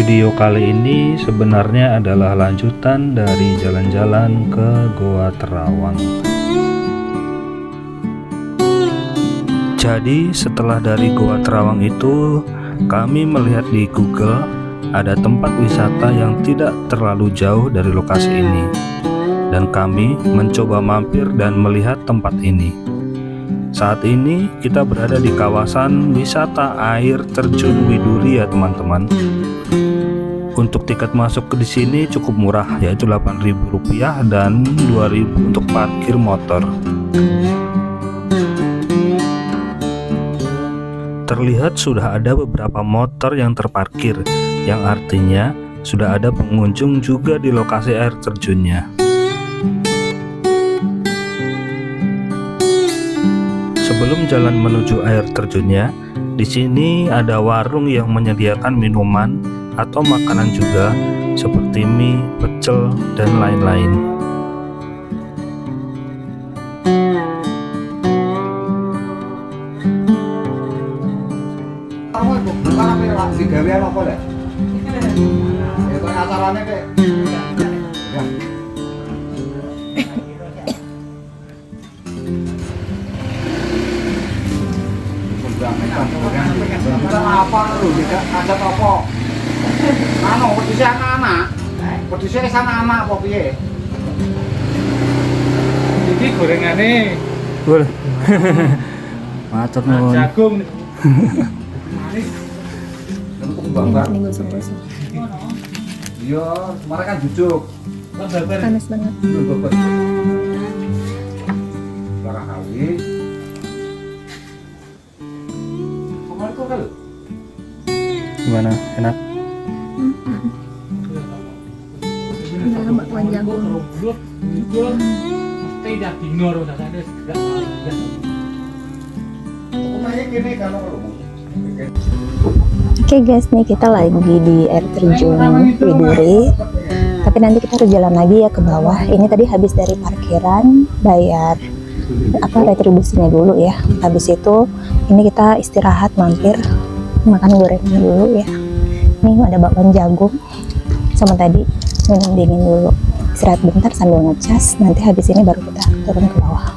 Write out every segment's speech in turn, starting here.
Video kali ini sebenarnya adalah lanjutan dari jalan-jalan ke Goa Terawang. Jadi setelah dari Goa Terawang itu, kami melihat di Google ada tempat wisata yang tidak terlalu jauh dari lokasi ini, dan kami mencoba mampir dan melihat tempat ini. Saat ini kita berada di kawasan wisata air terjun Widuri ya teman-teman. Untuk tiket masuk ke di sini cukup murah, yaitu Rp8.000 dan Rp2.000 untuk parkir motor. Terlihat sudah ada beberapa motor yang terparkir, yang artinya sudah ada pengunjung juga di lokasi air terjunnya. Sebelum jalan menuju air terjunnya, di sini ada warung yang menyediakan minuman atau makanan juga, seperti mie, pecel, dan lain-lain. Apa lu tidak ada apa? Anu, pedisi anak-anak. Pedisi anak-anak apa piye? Iki gorengane. Boleh. Matur nuwun. Jagung. Manis. Untuk bangga. Iya, kemarin kan jujuk. Panas banget. Barang kali. Kemarin kok kali? Gimana? Enak? Ada bakwan jagung. Mesti dah dino ro dah ada segala. Pokoknya gini kalau Oke guys, nih kita lagi di air terjun Widuri. Tapi nanti kita harus jalan lagi ya ke bawah. Ini tadi habis dari parkiran, bayar retribusinya dulu ya. Habis itu ini kita istirahat mampir makan gorengan dulu ya. Ini ada bakwan jagung sama tadi minum dingin dulu. Istirahat bentar sambil ngecas. Nanti habis ini baru kita turun ke bawah.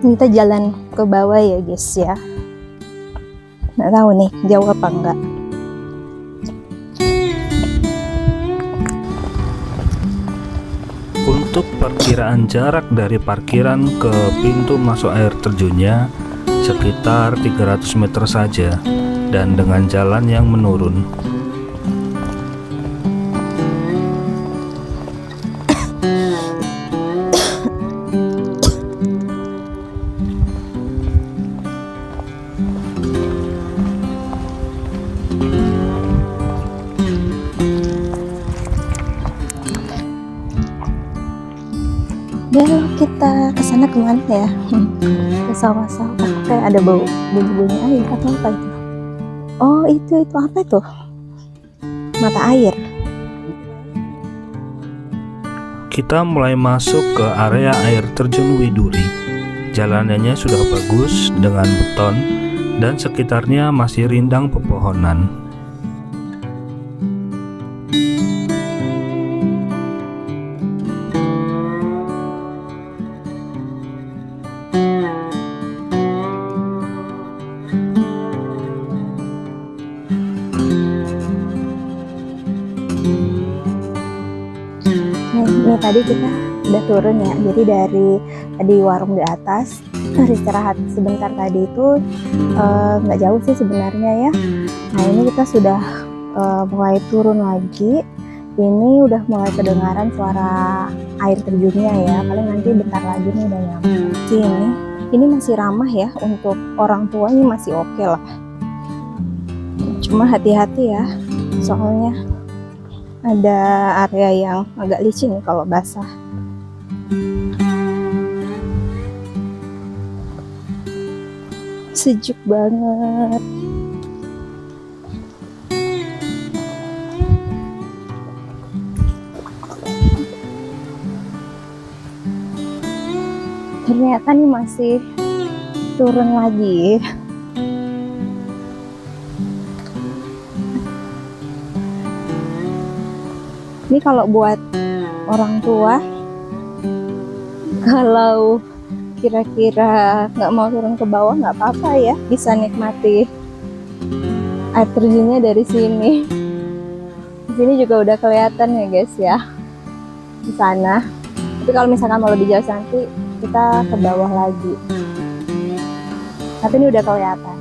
Kita jalan ke bawah ya guys ya. Nggak tahu nih jauh apa enggak. Untuk perkiraan jarak dari parkiran ke pintu masuk air terjunnya sekitar 300 meter saja, dan dengan jalan yang menurun. Belok kita ke sana kemana ya? Ke sawah-sawah. Kayak ada bau bunyi air atau apa itu? Oh itu apa itu? Mata air. Kita mulai masuk ke area air terjun Widuri. Jalanannya sudah bagus dengan beton dan sekitarnya masih rindang pepohonan. Nih tadi kita udah turun ya, jadi dari tadi warung di atas istirahat sebentar tadi itu nggak jauh sih sebenarnya ya. Nah ini kita sudah mulai turun lagi. Ini udah mulai kedengaran suara air terjunnya ya, paling nanti bentar lagi nih udah nyampe sini. Ini masih ramah ya, untuk orang tua ini masih oke lah. Cuma hati-hati ya, soalnya ada area yang agak licin kalau basah. Sejuk banget. Ternyata nih masih turun lagi. Ini kalau buat orang tua, kalau kira-kira nggak mau turun ke bawah nggak apa-apa ya, bisa nikmati air terjunnya dari sini. Di sini juga udah kelihatan ya guys ya, di sana. Tapi kalau misalkan mau lebih jauh nanti kita ke bawah lagi. Tapi ini udah kelihatan.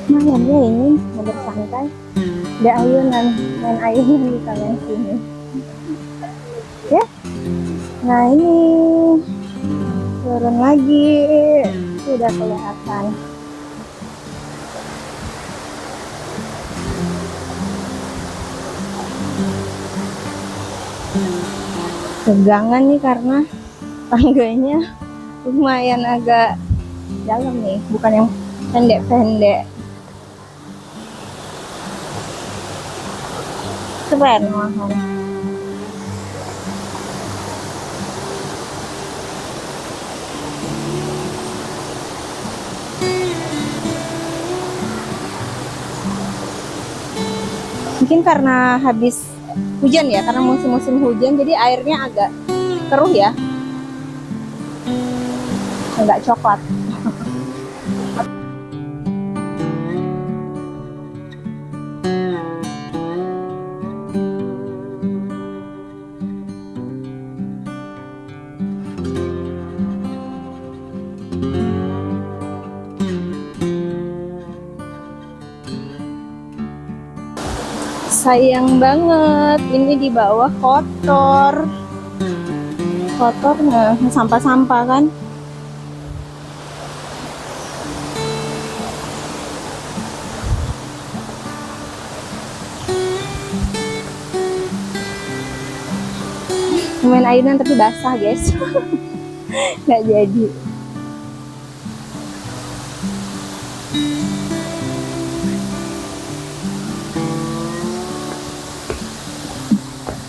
Lumayan ya ini mau bersantai, ada ayunan, main ayunan di sana sini ya. Nah ini turun lagi, sudah kelihatan. Tegangan nih karena tangganya lumayan agak dalam nih, bukan yang pendek-pendek. Keren malahan. Mungkin karena habis hujan ya, karena musim-musim hujan jadi airnya agak keruh ya, agak coklat. Sayang banget, ini di bawah kotor. Kotor nah, sampah-sampah kan. Main ayunan tapi basah guys. Nggak jadi.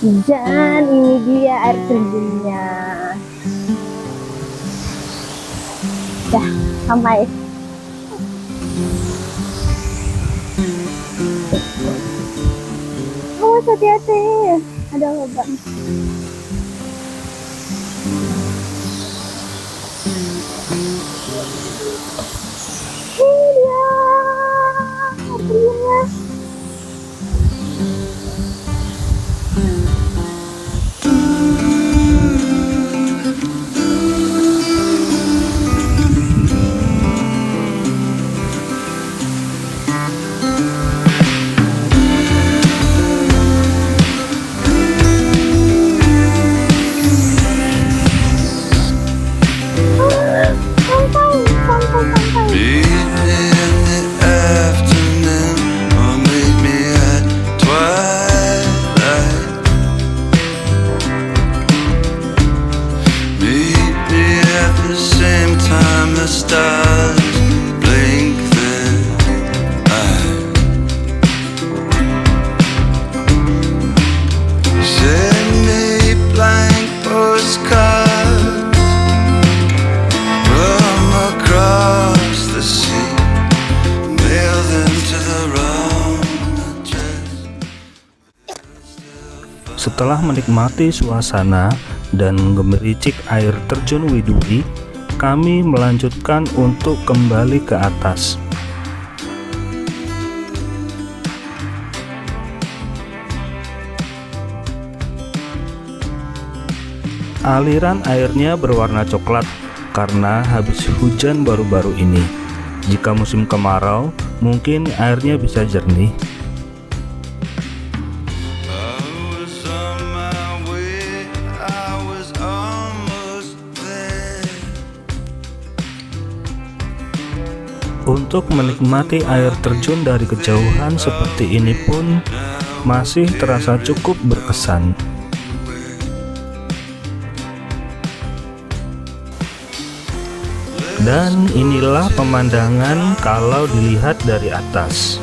Dan ini dia air terjunnya. Dah sampai. Oh hati-hati, ada lubang. Ini dia air terjunnya. Sampai. Setelah menikmati suasana dan gemericik air terjun Widuri, kami melanjutkan untuk kembali ke atas. Aliran airnya berwarna coklat karena habis hujan baru-baru ini. Jika musim kemarau, mungkin airnya bisa jernih. Untuk menikmati air terjun dari kejauhan seperti ini pun masih terasa cukup berkesan. Dan inilah pemandangan kalau dilihat dari atas.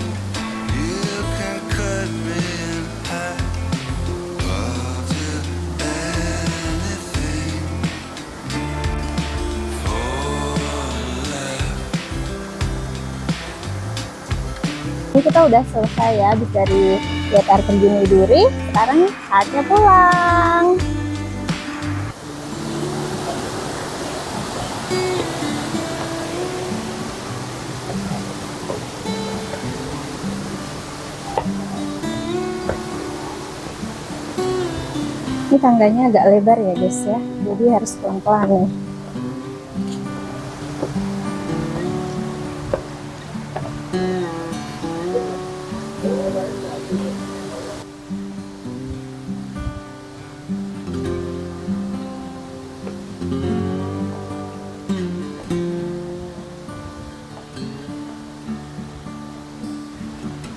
Ini kita udah selesai ya habis dari lihat air terjun Widuri. Sekarang saatnya pulang. Ini tangganya agak lebar ya guys ya, jadi harus pelan-pelan nih.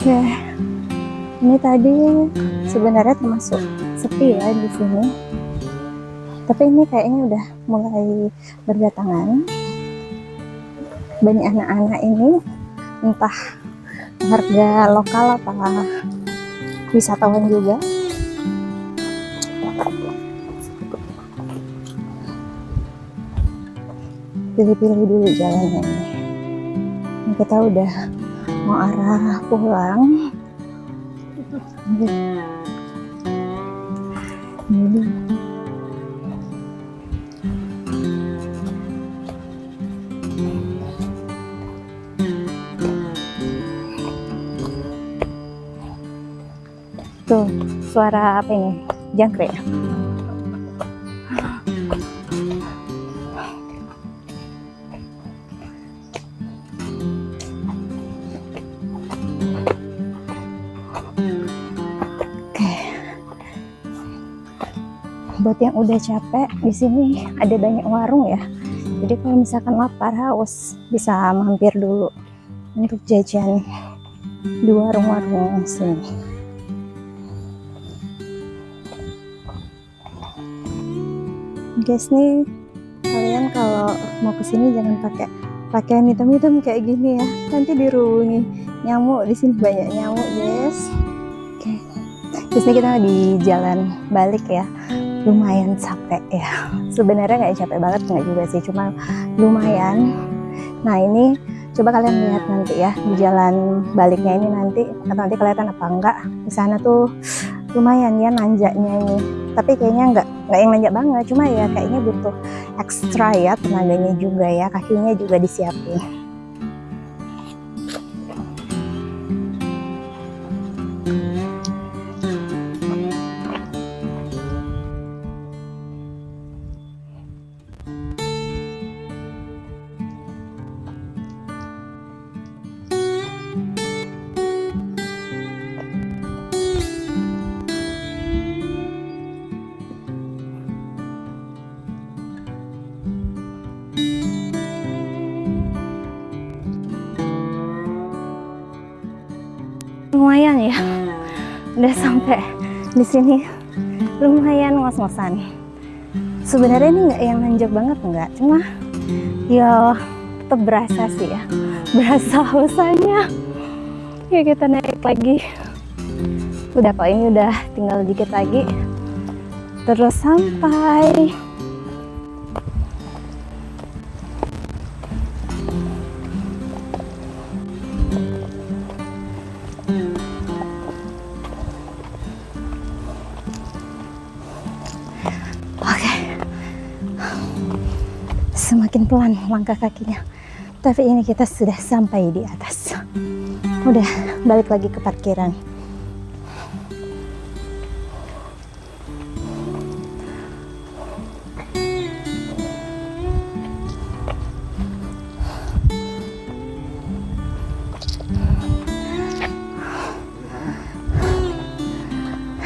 Oke, ini tadi sebenarnya termasuk sepi ya di sini, tapi ini kayaknya udah mulai berdatangan banyak anak-anak ini, entah warga lokal apa wisatawan juga. Pilih-pilih dulu jalannya ini. Ini kita udah mau arah pulang. Ini tuh suara apa ini? Jangkrik. Buat yang udah capek, di sini ada banyak warung ya. Jadi kalau misalkan lapar haus bisa mampir dulu untuk jajan di warung-warung sini. Guys nih, kalian kalau mau kesini jangan pakai pakaian hitam-hitam kayak gini ya. Nanti dirubungi nyamuk, di sini banyak nyamuk guys. Oke, di sini kita di jalan balik ya. Lumayan capek ya, sebenarnya nggak capek banget nggak juga sih, cuma lumayan. Nah ini coba kalian lihat nanti ya di jalan baliknya ini nanti, atau nanti kelihatan apa enggak, di sana tuh lumayan ya nanjaknya ini, tapi kayaknya nggak yang nanjak banget, cuma ya kayaknya butuh ekstra ya tenaganya juga ya, kakinya juga disiapin. Lumayan ya, udah sampai di sini, lumayan ngos-ngosan. Sebenarnya ini nggak yang nanjak banget nggak, cuma ya tetap berasa sih ya, berasa hausanya. Ya kita naik lagi. Udah kok, ini udah tinggal dikit lagi, terus sampai. makin pelan langkah kakinya. Tapi ini kita sudah sampai di atas. Udah balik lagi ke parkiran.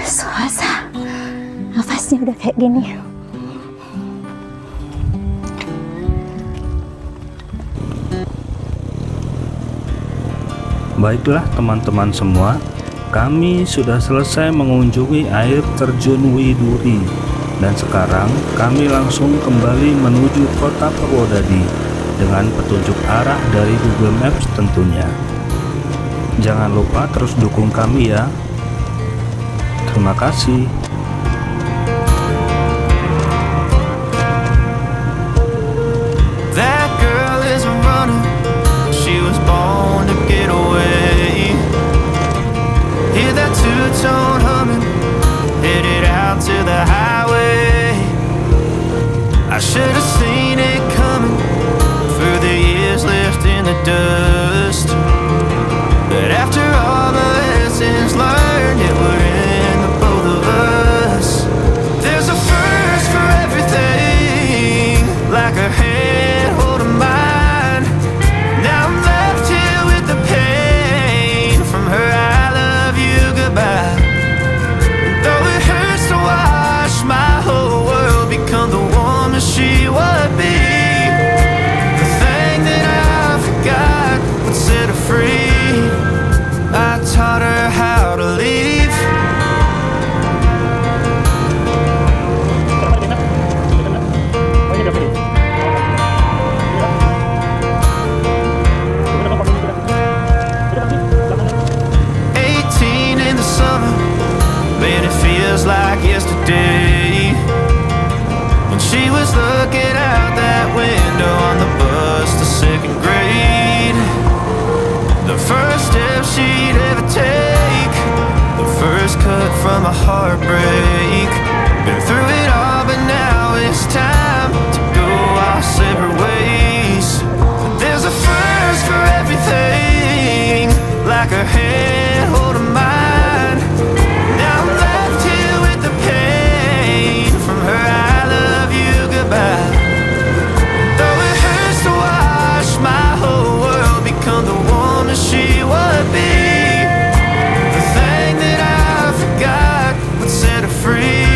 Suasa nafasnya udah kayak gini. Baiklah teman-teman semua, kami sudah selesai mengunjungi air terjun Widuri dan sekarang kami langsung kembali menuju kota Purwodadi dengan petunjuk arah dari Google Maps tentunya. Jangan lupa terus dukung kami ya. Terima kasih. That girl is a runner. She was born to get away. Hear that two-tone humming, headed out to the highway. I should have seen it coming through the years left in the dust. But after all the lessons learned, it would end the both of us. There's a first for everything, like a hand holding mine. Now I'm left here with the pain from her I love you goodbye. Though it hurts to watch my whole world become the woman she would be. The thing that I forgot would set her free. I taught her how to leave. In the summer, man, it feels like yesterday. When she was looking out that window on the bus to second grade. The first step she'd ever take, the first cut from a heartbreak. Been through it all, but now it's time to go our separate ways. There's a first for everything, like her hand holding mine. Now I'm left here with the pain from her I love you goodbye. Though it hurts to watch my whole world become the woman she would be. The thing that I forgot would set her free.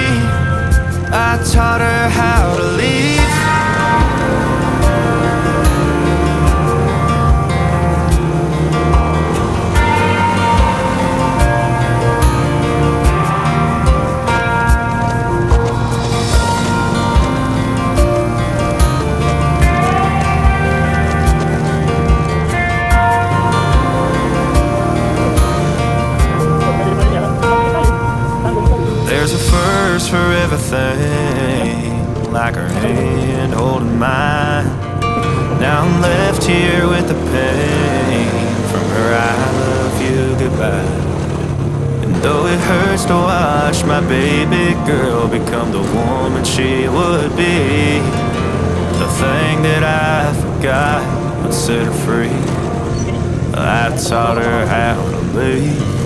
I taught her how to leave. There's a first for everything, like her hand holding mine. Now I'm left here with the pain from her I love you goodbye. And though it hurts to watch my baby girl become the woman she would be, the thing that I forgot would set her free. I taught her how to leave.